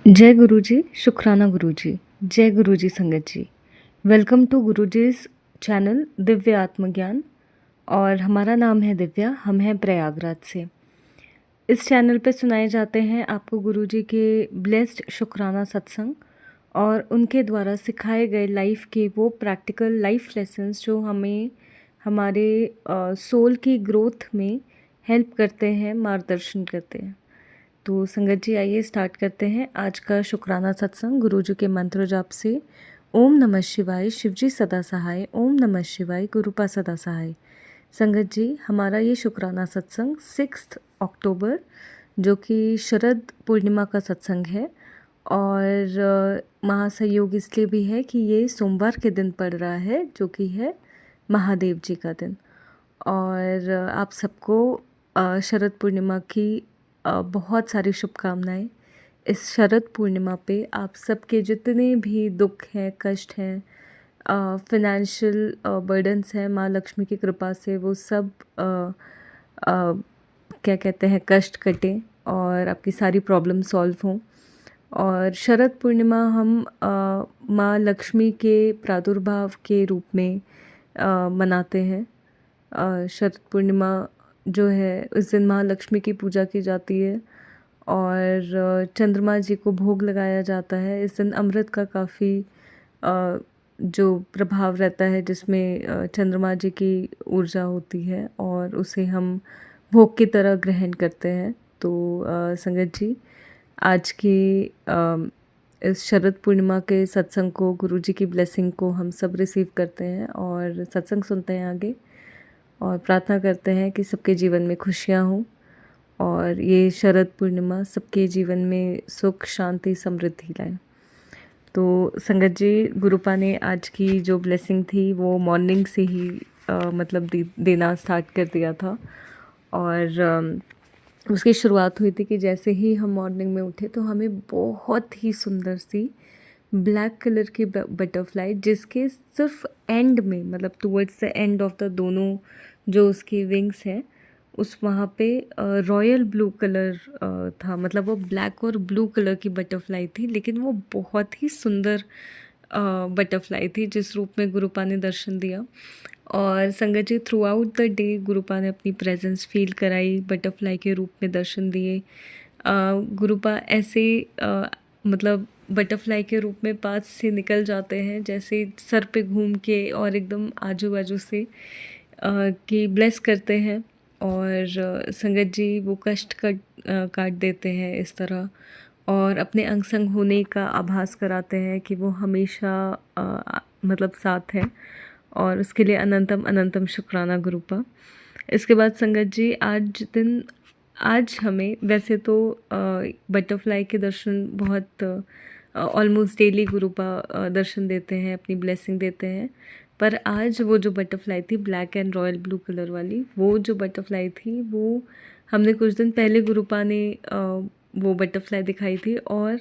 जय गुरु जी, शुक्राना गुरु जी, जय गुरु जी संगत जी। Welcome to Guru जी's channel Divya आत्मज्ञान। और हमारा नाम है दिव्या, हम हैं प्रयागराज से। इस चैनल पे सुनाए जाते हैं आपको गुरु जी के ब्लेस्ड शुक्राना सत्संग और उनके द्वारा सिखाए गए लाइफ के वो प्रैक्टिकल लाइफ लेसन्स जो हमें हमारे सोल की ग्रोथ में हेल्प करते हैं, मार्गदर्शन करते हैं। तो संगत जी आइए स्टार्ट करते हैं आज का शुक्राना सत्संग गुरु जी के मंत्र जाप से। ओम नमः शिवाय, शिवजी सदा सहाय। ओम नमः शिवाय, गुरुपा सदा सहाय। संगत जी, हमारा ये शुक्राना सत्संग 6 अक्टूबर जो कि शरद पूर्णिमा का सत्संग है और महासंयोग इसलिए भी है कि ये सोमवार के दिन पड़ रहा है जो कि है महादेव जी का दिन। और आप सबको शरद पूर्णिमा की बहुत सारी शुभकामनाएं। इस शरद पूर्णिमा पे आप सबके जितने भी दुख हैं, कष्ट हैं, फिनेंशियल बर्डन्स हैं, माँ लक्ष्मी की कृपा से वो सब क्या कहते हैं, कष्ट कटें और आपकी सारी प्रॉब्लम सॉल्व हों। और शरद पूर्णिमा हम माँ लक्ष्मी के प्रादुर्भाव के रूप में मनाते हैं। शरद पूर्णिमा जो है उस दिन महालक्ष्मी की पूजा की जाती है और चंद्रमा जी को भोग लगाया जाता है। इस दिन अमृत का काफ़ी जो प्रभाव रहता है जिसमें चंद्रमा जी की ऊर्जा होती है और उसे हम भोग की तरह ग्रहण करते हैं। तो संगत जी, आज की इस शरद पूर्णिमा के सत्संग को, गुरु जी की ब्लेसिंग को हम सब रिसीव करते हैं और सत्संग सुनते हैं आगे और प्रार्थना करते हैं कि सबके जीवन में खुशियाँ हों और ये शरद पूर्णिमा सबके जीवन में सुख, शांति, समृद्धि लाए। तो संगत जी, गुरुपा ने आज की जो ब्लेसिंग थी वो मॉर्निंग से ही मतलब देना स्टार्ट कर दिया था और उसकी शुरुआत हुई थी कि जैसे ही हम मॉर्निंग में उठे तो हमें बहुत ही सुंदर सी ब्लैक कलर की बटरफ्लाई, जिसके सिर्फ एंड में, मतलब towards the end of the दोनों जो उसकी विंग्स हैं, उस वहाँ पे रॉयल ब्लू कलर था। मतलब वो ब्लैक और ब्लू कलर की बटरफ्लाई थी, लेकिन वो बहुत ही सुंदर बटरफ्लाई थी जिस रूप में गुरुपा ने दर्शन दिया। और संगत जी, थ्रू आउट द डे गुरुपा ने अपनी प्रेजेंस फील कराई, बटरफ्लाई के रूप में दर्शन दिए। गुरुपा ऐसे मतलब बटरफ्लाई के रूप में पास से निकल जाते हैं, जैसे सर पे घूम के और एकदम आजू बाजू से कि ब्लेस करते हैं। और संगत जी वो कष्ट काट देते हैं इस तरह और अपने अंग संग होने का आभास कराते हैं कि वो हमेशा मतलब साथ हैं और उसके लिए अनंतम अनंतम शुक्राना गुरुपा। इसके बाद संगत जी, आज हमें वैसे तो बटरफ्लाई के दर्शन बहुत ऑलमोस्ट डेली गुरुपा दर्शन देते हैं, अपनी ब्लेसिंग देते हैं। पर आज वो जो बटरफ्लाई थी black and royal blue colour वाली, वो जो बटरफ्लाई थी वो हमने कुछ दिन पहले गुरुपा ने वो बटरफ्लाई दिखाई थी और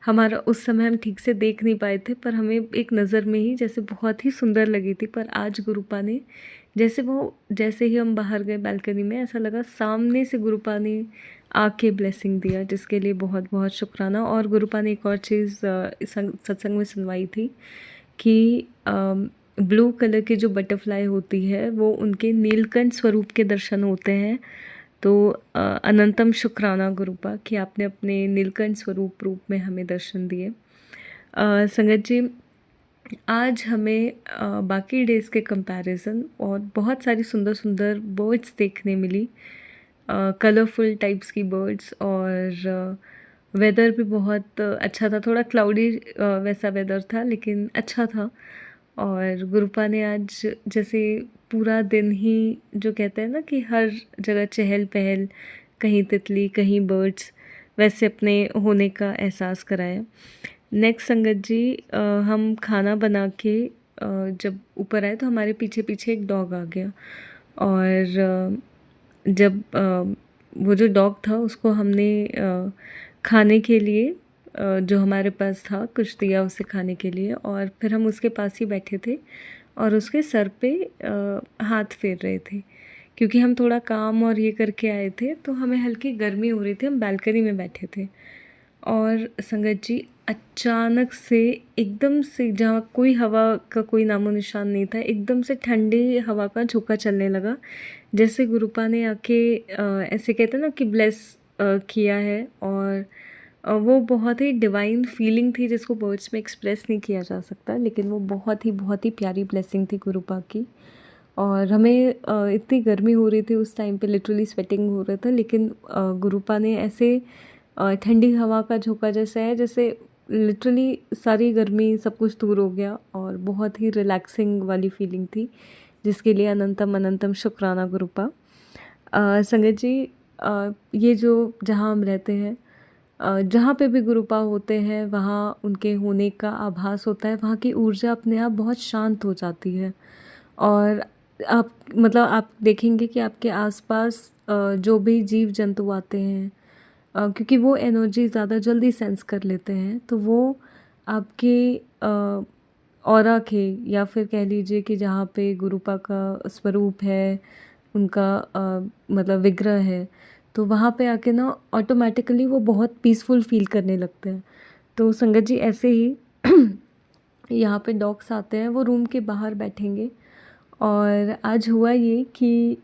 हमारा उस समय हम ठीक से देख नहीं पाए थे, पर हमें एक नज़र में ही जैसे बहुत ही सुंदर लगी थी। पर आज गुरुपा ने जैसे ही हम बाहर गए बालकनी में, ऐसा लगा सामने से गुरुपा ने आके ब्लेसिंग दिया, जिसके लिए बहुत बहुत शुक्राना। और गुरुपा ने एक और चीज़ इस सत्संग में सुनवाई थी कि ब्लू कलर की जो बटरफ्लाई होती है वो उनके नीलकंठ स्वरूप के दर्शन होते हैं। तो अनंतम शुक्राना गुरुपा कि आपने अपने नीलकंठ स्वरूप रूप में हमें दर्शन दिए। संगत जी, आज हमें बाकी डेज़ के कंपैरिजन और बहुत सारी सुंदर सुंदर बर्ड्स देखने मिली, कलरफुल टाइप्स की बर्ड्स। और वेदर भी बहुत अच्छा था, थोड़ा क्लाउडी वैसा वेदर था लेकिन अच्छा था। और गुरुपा ने आज जैसे पूरा दिन ही, जो कहते हैं ना कि हर जगह चहल पहल, कहीं तितली कहीं बर्ड्स, वैसे अपने होने का एहसास कराया। नेक्स्ट संगत जी, हम खाना बना के जब ऊपर आए तो हमारे पीछे पीछे एक डॉग आ गया और जब वो जो डॉग था उसको हमने खाने के लिए जो हमारे पास था कुछ दिया उसे खाने के लिए, और फिर हम उसके पास ही बैठे थे और उसके सर पे हाथ फेर रहे थे क्योंकि हम थोड़ा काम और ये करके आए थे तो हमें हल्की गर्मी हो रही थी, हम बालकनी में बैठे थे। और संगत जी अचानक से एकदम से, जहाँ कोई हवा का कोई नामो निशान नहीं था, एकदम से ठंडी हवा का झोंका चलने लगा। जैसे गुरुपा ने आके ऐसे कहते हैं ना कि ब्लेस किया है। और वो बहुत ही डिवाइन फीलिंग थी जिसको वर्ड्स में एक्सप्रेस नहीं किया जा सकता, लेकिन वो बहुत ही प्यारी ब्लेसिंग थी गुरुपा की। और हमें इतनी गर्मी हो रही थी उस टाइम पे, लिटरली स्वेटिंग हो रहा था, लेकिन गुरुपा ने ऐसे ठंडी हवा का झोंका जैसा है, जैसे लिटरली सारी गर्मी सब कुछ दूर हो गया और बहुत ही रिलैक्सिंग वाली फीलिंग थी, जिसके लिए अनंतम अनंतम शुक्राना गुरुपा। संगत जी, ये जो जहाँ हम रहते हैं, जहाँ पे भी गुरुपा होते हैं वहाँ उनके होने का आभास होता है। वहाँ की ऊर्जा अपने आप बहुत शांत हो जाती है। और आप मतलब आप देखेंगे कि आपके आसपास जो भी जीव जंतु आते हैं, क्योंकि वो एनर्जी ज़्यादा जल्दी सेंस कर लेते हैं, तो वो आपके ऑरा के, या फिर कह लीजिए कि जहाँ पे गुरुपा का स्वरूप है, उनका मतलब विग्रह है, तो वहाँ पे आके ना ऑटोमेटिकली वो बहुत पीसफुल फील करने लगते हैं। तो संगत जी ऐसे ही यहाँ पे डॉग्स आते हैं, वो रूम के बाहर बैठेंगे। और आज हुआ ये कि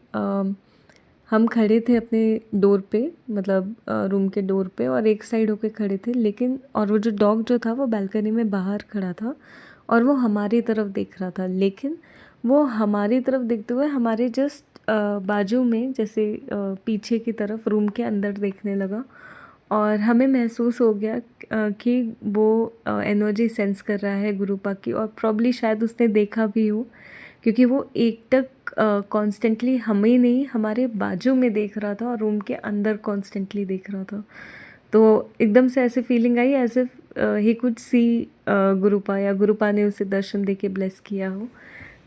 हम खड़े थे अपने डोर पे, मतलब रूम के डोर पे, और एक साइड होके खड़े थे, लेकिन और वो जो डॉग जो था वो बालकनी में बाहर खड़ा था और वो हमारी तरफ देख रहा था। लेकिन वो हमारी तरफ देखते हुए हमारे जस्ट बाजू में, जैसे पीछे की तरफ रूम के अंदर देखने लगा। और हमें महसूस हो गया कि वो एनर्जी सेंस कर रहा है गुरुपा की, और प्रॉब्ली शायद उसने देखा भी हो, क्योंकि वो एकटक कॉन्स्टेंटली हमें नहीं, हमारे बाजू में देख रहा था और रूम के अंदर कॉन्स्टेंटली देख रहा था। तो एकदम से ऐसे feeling I as if he could see Gurupa, या गुरुपा ने उसे दर्शन दे के ब्लेस किया हो।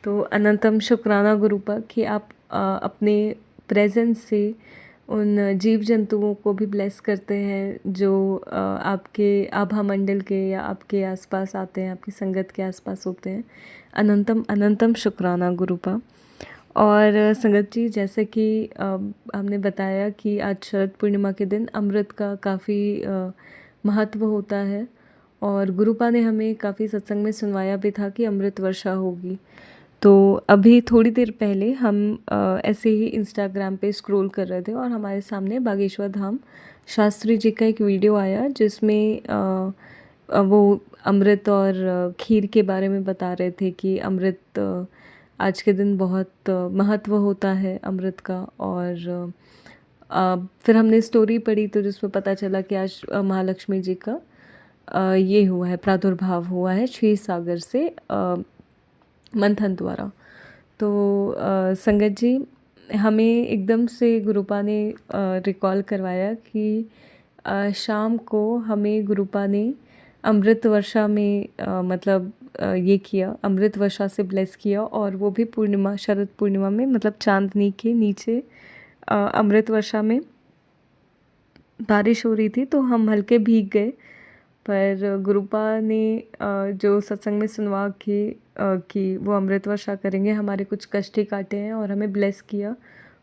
तो अनंतम शुक्राना गुरुपा कि आप अपने प्रेजेंस से उन जीव जंतुओं को भी ब्लेस करते हैं जो आपके आभा मंडल के या आपके आसपास आते हैं, आपकी संगत के आसपास होते हैं। अनंतम अनंतम शुक्राना गुरुपा। और संगत जी, जैसे कि हमने बताया कि आज शरद पूर्णिमा के दिन अमृत का काफ़ी महत्व होता है, और गुरुपा ने हमें काफ़ी सत्संग में सुनवाया भी था कि अमृत वर्षा होगी। तो अभी थोड़ी देर पहले हम ऐसे ही इंस्टाग्राम पे स्क्रॉल कर रहे थे और हमारे सामने बागेश्वर धाम शास्त्री जी का एक वीडियो आया, जिसमें वो अमृत और खीर के बारे में बता रहे थे कि अमृत आज के दिन बहुत महत्व होता है अमृत का। और फिर हमने स्टोरी पढ़ी तो जिसमें पता चला कि आज महालक्ष्मी जी का ये हुआ है, प्रादुर्भाव हुआ है क्षीर सागर से मंथन द्वारा। तो संगत जी, हमें एकदम से गुरुपा ने रिकॉल करवाया कि शाम को हमें गुरुपा ने अमृत वर्षा में मतलब ये किया, अमृत वर्षा से ब्लेस किया, और वो भी पूर्णिमा, शरद पूर्णिमा में, मतलब चांदनी के नीचे अमृत वर्षा में बारिश हो रही थी, तो हम हल्के भीग गए। पर गुरुपा ने जो सत्संग में सुनवा के कि वो अमृत वर्षा करेंगे, हमारे कुछ कष्ट ही काटे हैं और हमें ब्लेस किया,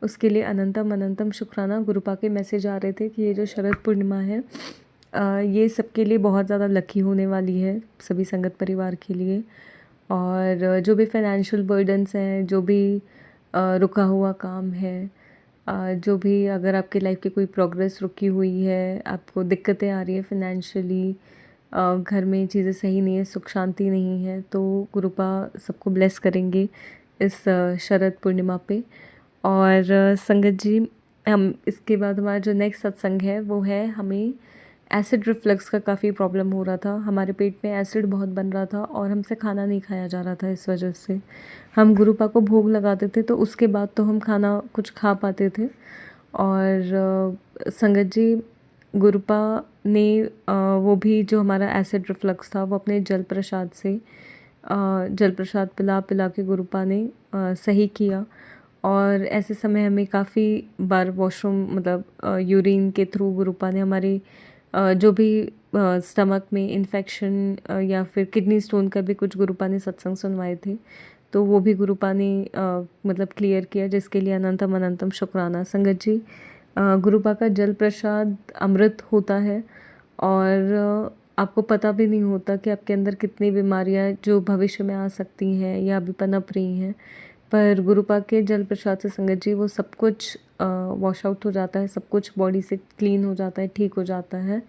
उसके लिए अनंतम अनंतम शुक्राना। गुरुपा के मैसेज आ रहे थे कि ये जो शरद पूर्णिमा है ये सबके लिए बहुत ज़्यादा लकी होने वाली है, सभी संगत परिवार के लिए। और जो भी फाइनेंशियल बर्डन्स हैं, जो भी रुका हुआ काम है, जो भी अगर आपके लाइफ की कोई प्रोग्रेस रुकी हुई है, आपको दिक्कतें आ रही है फाइनेंशियली, घर में चीज़ें सही नहीं है, सुख शांति नहीं है, तो गुरुपा सबको ब्लेस करेंगे इस शरद पूर्णिमा पे। और संगत जी, हम इसके बाद हमारा जो नेक्स्ट सत्संग है वो है, हमें एसिड रिफ्लक्स का काफ़ी प्रॉब्लम हो रहा था, हमारे पेट में एसिड बहुत बन रहा था और हमसे खाना नहीं खाया जा रहा था। इस वजह से हम गुरुपा को भोग लगाते थे तो उसके बाद तो हम खाना कुछ खा पाते थे। और संगत जी, गुरुपा ने वो भी जो हमारा एसिड रिफ्लक्स था वो अपने जल प्रसाद से जल प्रसाद पिला पिला के गुरुपा ने सही किया। और ऐसे समय हमें काफ़ी बार वॉशरूम, मतलब यूरिन के थ्रू गुरुपा ने हमारी जो भी स्टमक में इन्फेक्शन या फिर किडनी स्टोन का भी कुछ गुरुपा ने सत्संग सुनवाए थे, तो वो भी गुरुपा ने मतलब क्लियर किया, जिसके लिए अनंतम अनंतम शुक्राना। संगत जी, गुरुपा का जल प्रसाद अमृत होता है, और आपको पता भी नहीं होता कि आपके अंदर कितनी बीमारियां जो भविष्य में आ सकती हैं या अभी पनप रही हैं। पर गुरुपा के जल प्रसाद से संगत जी वो सब कुछ वॉश आउट हो जाता है, सब कुछ बॉडी से क्लीन हो जाता है, ठीक हो जाता है,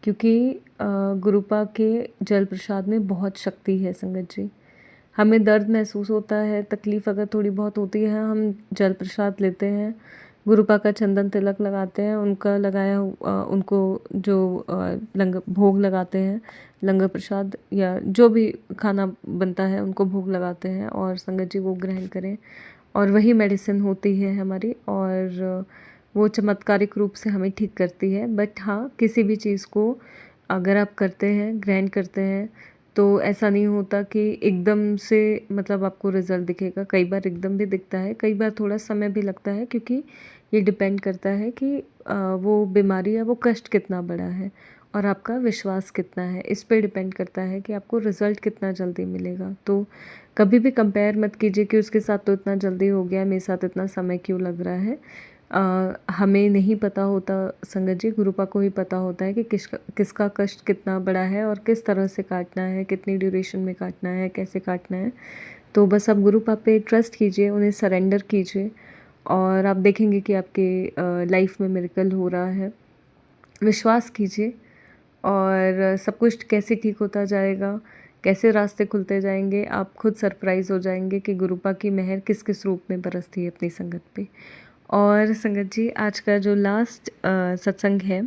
क्योंकि गुरुपा के जल प्रसाद में बहुत शक्ति है संगत जी। हमें दर्द महसूस होता है, तकलीफ़ अगर थोड़ी बहुत होती है, हम जल प्रसाद लेते हैं, गुरुपा का चंदन तिलक लगाते हैं, उनका उनको जो लंगर भोग लगाते हैं, लंगर प्रसाद या जो भी खाना बनता है उनको भोग लगाते हैं और संगत जी वो ग्रहण करें और वही मेडिसिन होती है हमारी और वो चमत्कारिक रूप से हमें ठीक करती है। बट हाँ, किसी भी चीज़ को अगर आप करते हैं, ग्रहण करते हैं, तो ऐसा नहीं होता कि एकदम से मतलब आपको रिज़ल्ट दिखेगा। कई बार एकदम भी दिखता है, कई बार थोड़ा समय भी लगता है, क्योंकि ये डिपेंड करता है कि वो बीमारी या वो कष्ट कितना बड़ा है और आपका विश्वास कितना है। इस पे डिपेंड करता है कि आपको रिज़ल्ट कितना जल्दी मिलेगा। तो कभी भी कंपेयर मत कीजिए कि उसके साथ तो इतना जल्दी हो गया, मेरे साथ इतना समय क्यों लग रहा है। हमें नहीं पता होता संगत जी, गुरुपा को ही पता होता है कि किसका कष्ट कितना बड़ा है और किस तरह से काटना है, कितनी ड्यूरेशन में काटना है, कैसे काटना है। तो बस आप गुरुपा पे ट्रस्ट कीजिए, उन्हें सरेंडर कीजिए और आप देखेंगे कि आपके लाइफ में मिरेकल हो रहा है। विश्वास कीजिए और सब कुछ कैसे ठीक होता जाएगा, कैसे रास्ते खुलते जाएंगे, आप खुद सरप्राइज़ हो जाएंगे कि गुरुपा की मेहर किस किस रूप में बरसती है अपनी संगत पे। और संगत जी, आज का जो लास्ट सत्संग है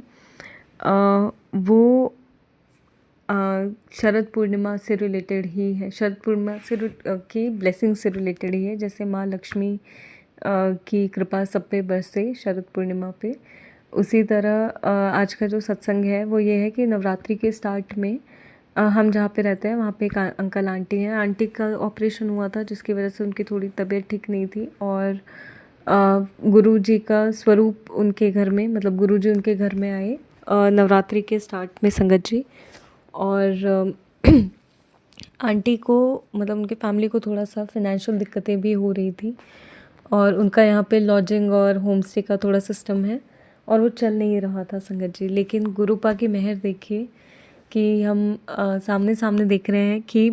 वो अ, शरद पूर्णिमा से रिलेटेड ही है। शरद पूर्णिमा की ब्लेसिंग से रिलेटेड ही है। जैसे माँ लक्ष्मी की कृपा सब पे बरसे शरद पूर्णिमा पे, उसी तरह आज का जो सत्संग है वो ये है कि नवरात्रि के स्टार्ट में हम जहाँ पे रहते हैं वहाँ पे एक अंकल आंटी हैं। आंटी का ऑपरेशन हुआ था जिसकी वजह से उनकी थोड़ी तबीयत ठीक नहीं थी और गुरु जी का स्वरूप उनके घर में, मतलब गुरु जी उनके घर में आए नवरात्रि के स्टार्ट में संगत जी। और आंटी को मतलब उनके फैमिली को थोड़ा सा फाइनेंशियल दिक्कतें भी हो रही थी और उनका यहाँ पे लॉजिंग और होम स्टे का थोड़ा सिस्टम है और वो चल नहीं रहा था संगत जी। लेकिन गुरुपा की मेहर देखिए कि हम सामने सामने देख रहे हैं कि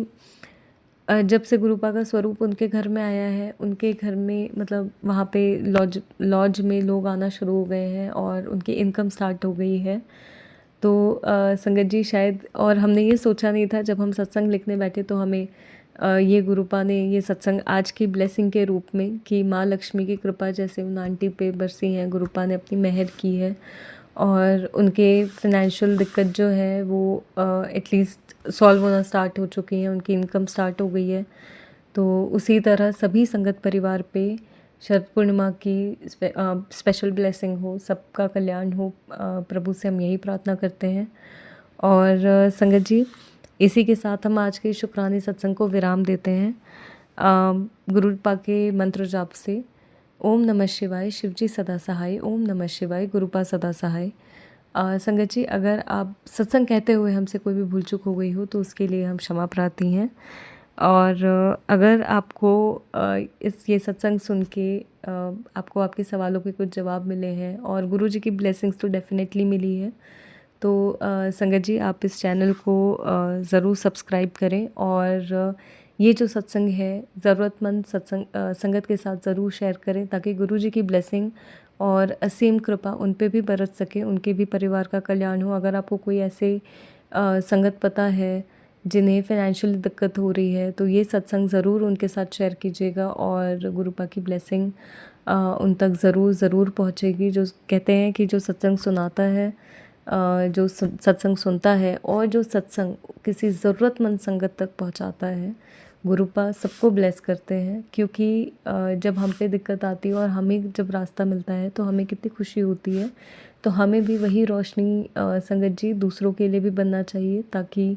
जब से गुरुपा का स्वरूप उनके घर में आया है, उनके घर में मतलब वहाँ पे लॉज में लोग आना शुरू हो गए हैं और उनकी इनकम स्टार्ट हो गई है। तो संगत जी शायद, और हमने ये सोचा नहीं था जब हम सत्संग लिखने बैठे तो हमें ये गुरुपा ने ये सत्संग आज की ब्लेसिंग के रूप में कि माँ लक्ष्मी की कृपा जैसे उन आंटी पे बरसी हैं, गुरुपा ने अपनी मेहर की है और उनके फाइनेंशियल दिक्कत जो है वो एटलीस्ट सॉल्व होना स्टार्ट हो चुकी है, उनकी इनकम स्टार्ट हो गई है। तो उसी तरह सभी संगत परिवार पे शरद पूर्णिमा की स्पेशल ब्लेसिंग हो, सबका कल्याण हो, प्रभु से हम यही प्रार्थना करते हैं। और संगत जी, इसी के साथ हम आज के शुक्राने सत्संग को विराम देते हैं गुरुपा के मंत्र जाप से। ओम नमः शिवाय, शिवजी सदा सहाय। ओम नमः शिवाय, गुरुपा सदा सहाय। संगत जी, अगर आप सत्संग कहते हुए हमसे कोई भी भूल चूक हो गई हो तो उसके लिए हम क्षमा प्रार्थी हैं। और अगर आपको ये सत्संग सुन के आपको आपके सवालों के कुछ जवाब मिले हैं और गुरु जी की ब्लेसिंग्स तो डेफिनेटली मिली है, तो संगत जी आप इस चैनल को ज़रूर सब्सक्राइब करें और ये जो सत्संग है ज़रूरतमंद संगत के साथ ज़रूर शेयर करें ताकि गुरु जी की ब्लेसिंग और असीम कृपा उन पे भी बरस सके, उनके भी परिवार का कल्याण हो। अगर आपको कोई ऐसे संगत पता है जिन्हें फाइनेंशियल दिक्कत हो रही है तो ये सत्संग ज़रूर उनके साथ शेयर कीजिएगा और गुरुपा की ब्लेसिंग उन तक ज़रूर पहुँचेगी। जो कहते हैं कि जो सत्संग सुनाता है, जो सत्संग सुनता है और जो सत्संग किसी ज़रूरतमंद संगत तक पहुंचाता है, गुरुपा सबको ब्लेस करते हैं। क्योंकि जब हम पे दिक्कत आती है और हमें जब रास्ता मिलता है तो हमें कितनी खुशी होती है। तो हमें भी वही रोशनी संगत जी दूसरों के लिए भी बनना चाहिए ताकि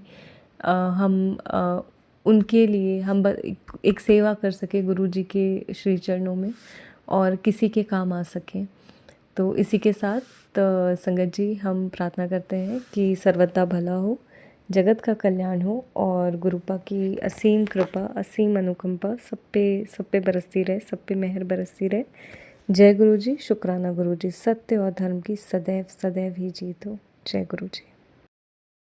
हम उनके लिए हम एक सेवा कर सके गुरु जी के श्री चरणों में और किसी के काम आ सकें। तो इसी के साथ संगत जी हम प्रार्थना करते हैं कि सर्वदा भला हो, जगत का कल्याण हो और गुरुपा की असीम कृपा, असीम अनुकंपा सब पे बरसती रहे, सब पे मेहर बरसती रहे। जय गुरु जी। शुक्राना गुरु जी। सत्य और धर्म की सदैव सदैव ही जीत हो। जय गुरु जी।